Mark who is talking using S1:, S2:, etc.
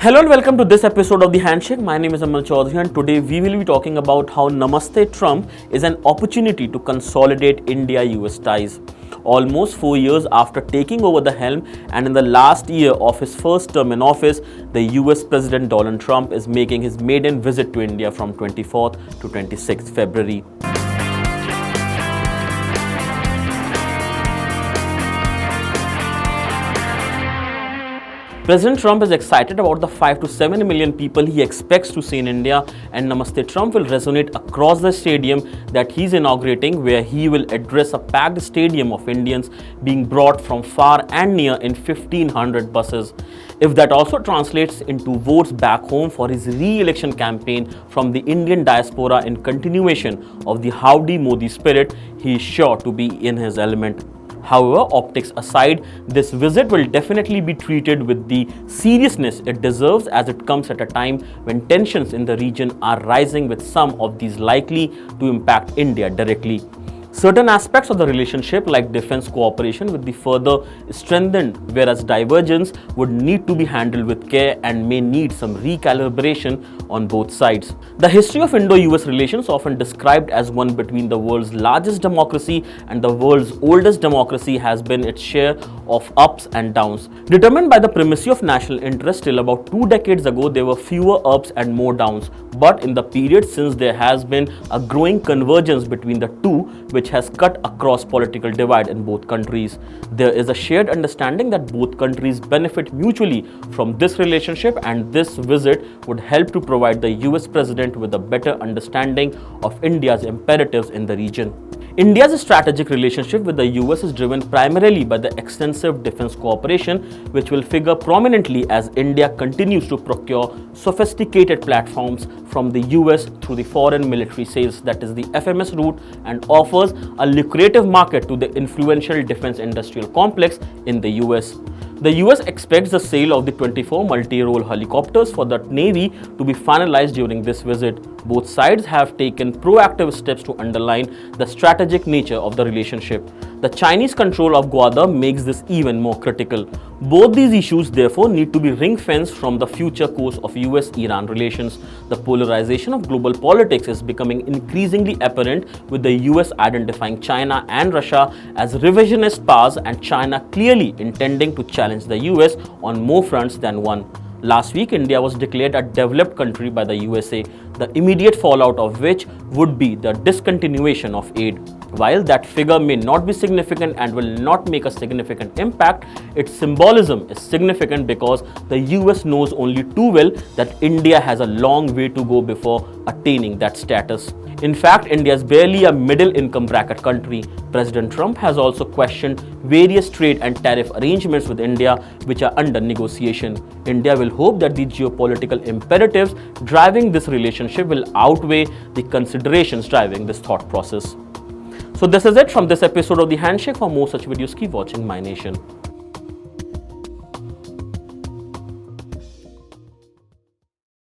S1: Hello and welcome to this episode of the Handshake. My name is Amal Chowdhury and today we will be talking about how Namaste Trump is an opportunity to consolidate India-US ties. Almost 4 years after taking over the helm and in the last year of his first term in office, the US President Donald Trump is making his maiden visit to India from 24th to 26th February. President Trump is excited about the 5 to 7 million people he expects to see in India, and Namaste Trump will resonate across the stadium that he's inaugurating, where he will address a packed stadium of Indians being brought from far and near in 1,500 buses. If that also translates into votes back home for his re-election campaign from the Indian diaspora in continuation of the Howdy Modi spirit, he is sure to be in his element. However, optics aside, this visit will definitely be treated with the seriousness it deserves, as it comes at a time when tensions in the region are rising, with some of these likely to impact India directly. Certain aspects of the relationship, like defense cooperation, will be further strengthened, whereas divergence would need to be handled with care and may need some recalibration on both sides. The history of Indo-US relations, often described as one between the world's largest democracy and the world's oldest democracy, has been its share of ups and downs. Determined by the primacy of national interest, till about 2 decades ago, there were fewer ups and more downs. But in the period since, there has been a growing convergence between the two, which has cut across political divide in both countries. There is a shared understanding that both countries benefit mutually from this relationship, and this visit would help to provide the US president with a better understanding of India's imperatives in the region. India's strategic relationship with the US is driven primarily by the extensive defense cooperation, which will figure prominently as India continues to procure sophisticated platforms from the US through the foreign military sales, that is the FMS route, and offers a lucrative market to the influential defense industrial complex in the US. The US expects the sale of the 24 multi-role helicopters for the Navy to be finalized during this visit. Both sides have taken proactive steps to underline the strategic nature of the relationship. The Chinese control of Gwadar makes this even more critical. Both these issues, therefore, need to be ring-fenced from the future course of US-Iran relations. The polarization of global politics is becoming increasingly apparent, with the US identifying China and Russia as revisionist powers, and China clearly intending to challenge the US on more fronts than one. Last week, India was declared a developed country by the USA, the immediate fallout of which would be the discontinuation of aid. While that figure may not be significant and will not make a significant impact, its symbolism is significant because the US knows only too well that India has a long way to go before attaining that status. In fact, India is barely a middle-income bracket country. President Trump has also questioned various trade and tariff arrangements with India, which are under negotiation. India will hope that the geopolitical imperatives driving this relationship will outweigh the considerations driving this thought process. So this is it from this episode of The Handshake. For more such videos, keep watching MyNation.